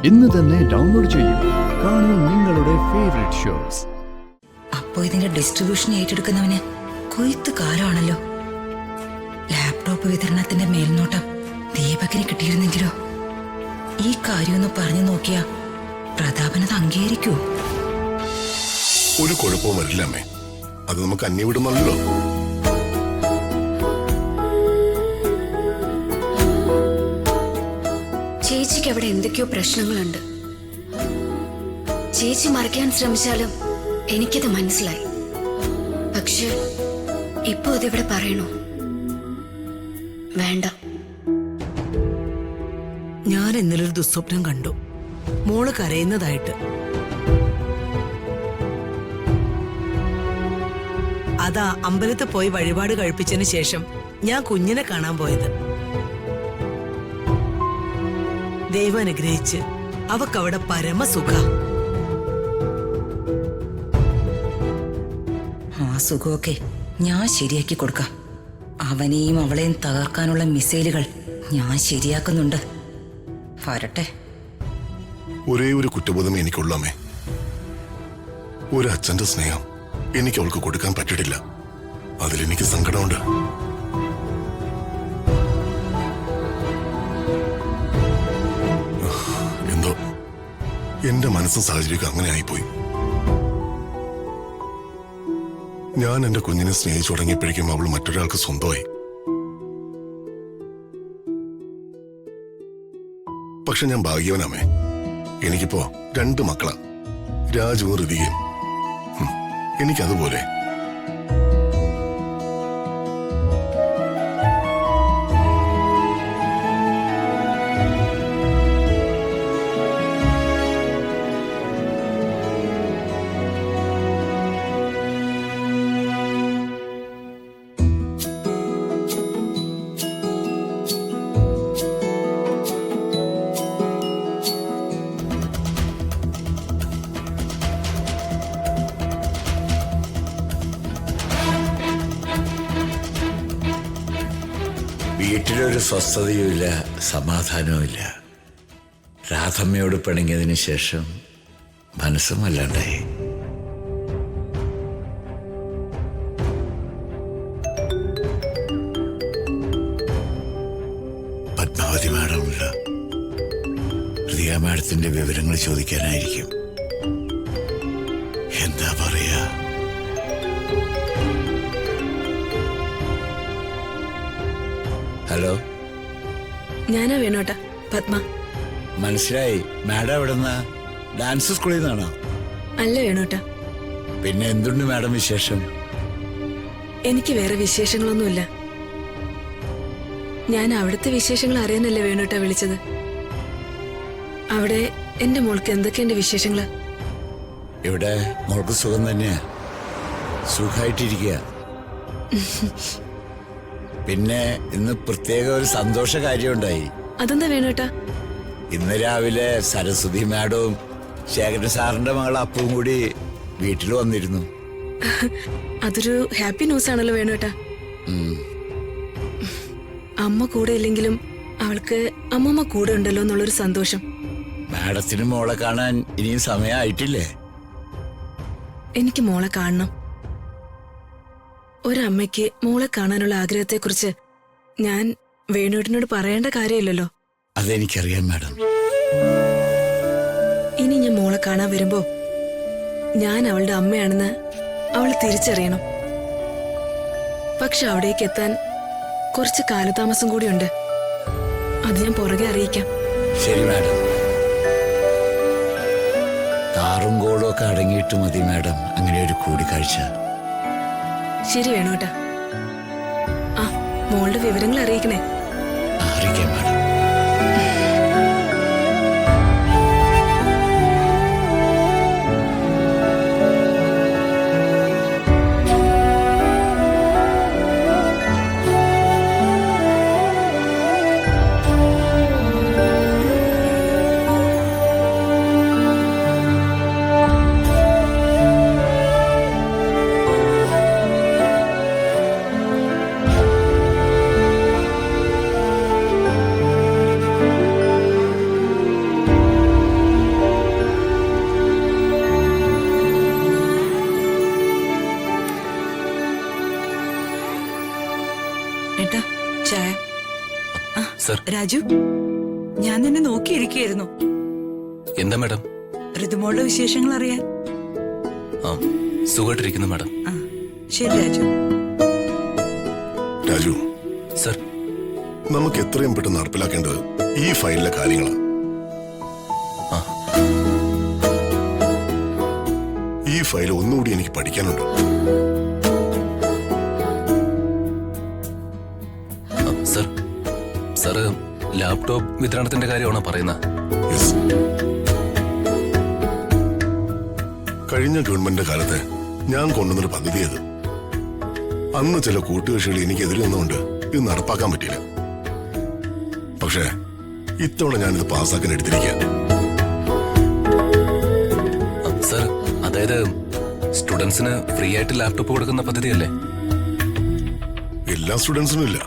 ഇന്ന് തന്നെ ഡൗൺലോഡ് ചെയ്യൂ. കാണൂ നിങ്ങളുടെ ഫേവറേറ്റ് ഷോസ്. അപ്പോ ഇതിന്റെ ഡിസ്ട്രിബ്യൂഷൻ ഏറ്റെടുക്കുന്നവന് കൊയ്ത്ത് കാലമാണല്ലോ. ലാപ്ടോപ്പ് വിതരണത്തിന്റെ മേൽനോട്ടം ദീപകിന് കിട്ടിയിരുന്നെങ്കിലോ? ഈ കാര്യമൊന്ന് പറഞ്ഞു നോക്കിയാ പ്രതാപനത് അംഗീകരിക്കൂ? ഒരു കുഴപ്പവും വരില്ല അമ്മേ. അത് നമുക്ക് അന്യവിടുന്നല്ലോ. ചേച്ചിക്ക് അവിടെ എന്തൊക്കെയോ പ്രശ്നങ്ങളുണ്ട്. ചേച്ചി മറയ്ക്കാൻ ശ്രമിച്ചാലും എനിക്കത് മനസ്സിലായി. പക്ഷെ ഇപ്പൊ അതിവിടെ പറയണോ? വേണ്ട. ഞാൻ ഇന്നലൊരു ദുസ്വപ്നം കണ്ടു, മോള് കരയുന്നതായിട്ട്. അതാ അമ്പലത്തിൽ പോയി വഴിപാട് കഴിപ്പിച്ചതിന് ശേഷം ഞാൻ കുഞ്ഞിനെ കാണാൻ പോയത്. ദൈവം അനുഗ്രഹിച്ച് അവക്കവിടെ പരമസുഖ. ആ സുഖമൊക്കെ ഞാൻ ശരിയാക്കി കൊടുക്കാം. അവനെയും അവളെയും തകർക്കാനുള്ള മിസൈലുകൾ ഞാൻ ശരിയാക്കുന്നുണ്ട്. വരട്ടെ. ഒരേ ഒരു കുറ്റബോധം എനിക്കുള്ളൂ അമ്മേ. ഒരു അച്ഛന്റെ സ്നേഹം എനിക്ക് അവൾക്ക് കൊടുക്കാൻ പറ്റിയിട്ടില്ല. അതിലെനിക്ക് സങ്കടമുണ്ട്. എന്തോ എന്റെ മനസ്സും സാഹചര്യമൊക്കെ അങ്ങനെ ആയിപ്പോയി. ഞാൻ എന്റെ കുഞ്ഞിനെ സ്നേഹിച്ചു തുടങ്ങിയപ്പോഴേക്കും അവൾ മറ്റൊരാൾക്ക് സ്വന്തമായി. പക്ഷെ ഞാൻ ഭാഗ്യവനാമേ. എനിക്കിപ്പോ 2 മക്കളാ, രാജുവും ഋതികയും. എനിക്കതുപോലെ. വീട്ടിലൊരു സ്വസ്ഥതയുമില്ല, സമാധാനവുമില്ല. രാധമ്മയോട് പിണങ്ങിയതിന് ശേഷം മനസ്സും അല്ലാണ്ടായി. പത്മാവതി മാഡമുള്ള റിയ മാഡത്തിന്റെ വിവരങ്ങൾ ചോദിക്കാനായിരിക്കും. എന്താ പറയാ? ഹലോ, ഞാനാ വേണോട്ടാ, പത്മ. മനസ്സിലായി. മാഡം എവിടെന്നാ? ഡാൻസ് സ്കൂളിൽ നിന്നാണോ? അല്ല വേണോട്ടാ. പിന്നെ എന്തുണ്ട് മാഡം വിശേഷം? എനിക്ക് വേറെ വിശേഷങ്ങളൊന്നുമില്ല. ഞാൻ അവിടുത്തെ വിശേഷങ്ങൾ അറിയാനല്ലേ വേണോട്ടാ വിളിച്ചത്. അവിടെ എന്റെ മോൾക്ക് എന്തൊക്കെയുണ്ട് വിശേഷങ്ങള്? ഇവിടെ മോൾക്ക് സുഖം തന്നെയാ, സുഖമായിട്ടിരിക്കുക. പിന്നെ ഇന്ന് പ്രത്യേക ഒരു സന്തോഷ കാര്യമുണ്ടായി. അതെന്താ വേണോട്ടാ? ഇന്ന് രാവിലെ സരസ്വതി മാഡവും ശേഖരൻ സാറിന്റെ മകൾ അപ്പവും കൂടി വീട്ടിൽ വന്നിരുന്നു. അതൊരു ഹാപ്പി ന്യൂസ് ആണല്ലോ വേണോട്ടാ. അമ്മ കൂടെ ഇല്ലെങ്കിലും അവൾക്ക് അമ്മമ്മ കൂടെ ഉണ്ടല്ലോ എന്നുള്ളൊരു സന്തോഷം. മാഡത്തിന് മോളെ കാണാൻ ഇനിയും സമയമായിട്ടില്ലേ? എനിക്ക് മോളെ കാണണം. ഒരമ്മയ്ക്ക് മോളെ കാണാനുള്ള ആഗ്രഹത്തെക്കുറിച്ച് ഞാൻ വേണുവേട്ടനോട് പറയേണ്ട കാര്യമില്ലല്ലോ. അതെനിക്കറിയാം മാഡം. ഇനി ഞാൻ മോളെ കാണാൻ വരുമ്പോ ഞാൻ അവളുടെ അമ്മയാണെന്ന് അവൾ തിരിച്ചറിയണം. പക്ഷെ അവിടേക്ക് എത്താൻ കുറച്ച് കാലതാമസം കൂടിയുണ്ട്. അത് ഞാൻ പുറകെ അറിയിക്കാം. ശരി മാഡം. കാറും കോളും ഒക്കെ അടങ്ങിയിട്ട് മതി മാഡം അങ്ങനെ ഒരു കൂടിക്കാഴ്ച. ശരി വേണോട്ടാ. ആ, മോളുടെ വിവരങ്ങൾ അറിയിക്കണേ. അറിയിക്കാം മാഡം. രാജു, ഞാൻ നിന്നെ നോക്കിയിരിക്കുകയായിരുന്നു. എന്താ മാഡം? ഋതുമോളുടെ വിശേഷങ്ങൾ അറിയാൻ. ആ, സുഖമായിട്ടിരിക്കുന്നു മാഡം. ആ, ശരി രാജു. രാജു, സർ, നമുക്ക് എത്രയും പെട്ടെന്ന് നടപ്പിലാക്കേണ്ടത് ഈ ഫയലിലെ കാര്യങ്ങളാണ്. ഈ ഫയൽ ഒന്നുകൂടി എനിക്ക് പഠിക്കാനുണ്ട്. സർ, സാറ് ലാപ്ടോപ്പ് വിതരണത്തിന്റെ കാര്യമാണോ പറയുന്നത്? യെസ്. കഴിഞ്ഞ ഗവൺമെന്റിന്റെ കാലത്ത് ഞാൻ കൊണ്ടുവന്നൊരു പദ്ധതി അത്. അന്ന് ചില കൂട്ടുകക്ഷികൾ എനിക്കെതിരെ നിന്നുകൊണ്ട് ഇത് നടപ്പാക്കാൻ പറ്റിയില്ല. പക്ഷേ ഇത്തവണ ഞാനിത് പാസ്സാക്കാൻ എടുത്തിരിക്കുക. സർ, അതായത് സ്റ്റുഡൻസിന് ഫ്രീ ആയിട്ട് ലാപ്ടോപ്പ് കൊടുക്കുന്ന പദ്ധതിയല്ലേ? എല്ലാ സ്റ്റുഡൻസിനും ഇല്ല.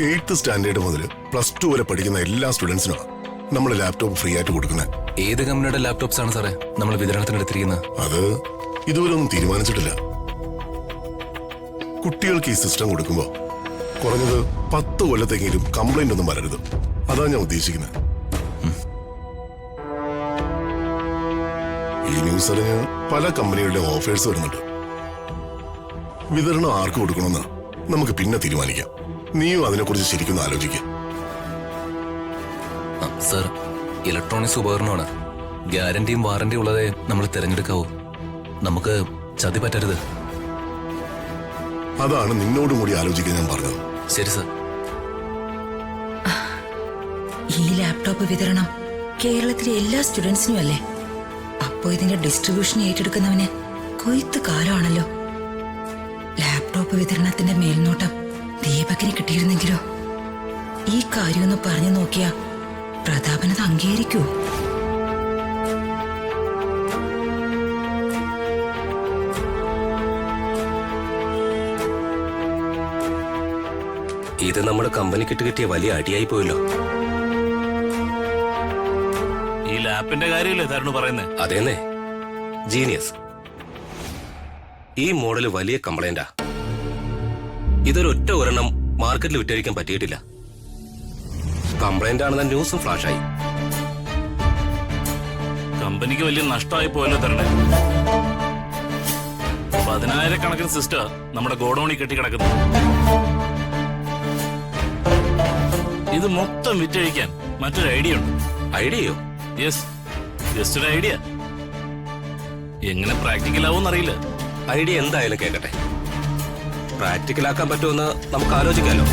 8th സ്റ്റാൻഡേർഡ് മുതൽ +2 വരെ പഠിക്കുന്ന എല്ലാ സ്റ്റുഡൻസിനും നമ്മൾ ലാപ്ടോപ്പ് ഫ്രീ ആയിട്ട് കൊടുക്കുന്നത്. ഏത് കമ്പനിയുടെ ലാപ്ടോപ്സ് ആണ് സാറേ നമ്മൾ വിതരണത്തിന് എടുത്തിരിക്കുന്നത്? അത് ഇതുവരെ ഒന്നും തീരുമാനിച്ചിട്ടില്ല. കുട്ടികൾക്ക് ഈ സിസ്റ്റം കൊടുക്കുമ്പോൾ കുറഞ്ഞത് 10 കൊല്ലത്തെങ്കിലും കംപ്ലൈന്റ് ഒന്നും വരരുത്. അതാ ഞാൻ ഉദ്ദേശിക്കുന്നത്. ഈ ന്യൂസ് അറിഞ്ഞ് പല കമ്പനികളുടെ ഓഫേഴ്സ് വരുന്നുണ്ട്. വിതരണം ആർക്ക് കൊടുക്കണമെന്ന് നമുക്ക് പിന്നെ തീരുമാനിക്കാം. നീയും അതിനെക്കുറിച്ച് ശരിക്കും ആലോചിക്കുക. സർ, ഇലക്ട്രോണിക്സ് ഉപകരണമാണ്. ഗ്യാരണ്ടിയും വാറന്റിയും ഉള്ളതേ നമ്മൾ തിരഞ്ഞെടുക്കാവൂ. നമുക്ക് ചതി പറ്റരുത്. അതാണ് നിന്നോടും കൂടി ആലോചിക്കാൻ ഞാൻ പറഞ്ഞത്. ശരി സർ. ഈ ലാപ്ടോപ്പ് വിതരണം കേരളത്തിലെ എല്ലാ സ്റ്റുഡൻസിനും അല്ലേ? അപ്പോ ഇതിന്റെ ഡിസ്ട്രിബ്യൂഷൻ ഏറ്റെടുക്കുന്നവന് കൊയ്ത്ത് കാലമാണല്ലോ. ലാപ്ടോപ്പ് വിതരണത്തിന്റെ മേൽനോട്ടം ദീപകിന് കിട്ടിയിരുന്നെങ്കിലോ? ഈ കാര്യമൊന്ന് പറഞ്ഞു നോക്കിയാ പ്രതാപനത് അംഗീകരിക്കൂ? ഇത് നമ്മുടെ കമ്പനിക്കിട്ട് കിട്ടിയ വലിയ അടിയായി പോയല്ലോ. ഈ ലാപ്പിന്റെ കാര്യമല്ലേ തരുണ് പറയുന്നേ? അതേന്നെ, ജീനിയസ്. ഈ മോഡല് വലിയ കംപ്ലൈന്റാ. ഇതൊരൊറ്റ ഒരെണ്ണം മാർക്കറ്റിൽ വിറ്റഴിക്കാൻ പറ്റിയിട്ടില്ല. കംപ്ലൈന്റ് ആണെന്ന ന്യൂസും ഫ്ലാഷായി. കമ്പനിക്ക് വലിയ നഷ്ടമായി പോയല്ലോ തരണേ. 10,000 സിസ്റ്റം നമ്മുടെ ഗോഡൌണിൽ കെട്ടിക്കിടക്കുന്നു. ഇത് മൊത്തം വിറ്റഴിക്കാൻ മറ്റൊരു ഐഡിയ ഉണ്ട്. ഐഡിയയോ? യെസ്, ജസ്റ്റ് ഒരു ഐഡിയ. എങ്ങനെ പ്രാക്ടിക്കൽ ആവും അറിയില്ല. ഐഡിയ എന്തായാലും കേൾക്കട്ടെ. പ്രാക്ടിക്കലാക്കാൻ പറ്റുമെന്ന് നമുക്ക് ആലോചിക്കാമല്ലോ.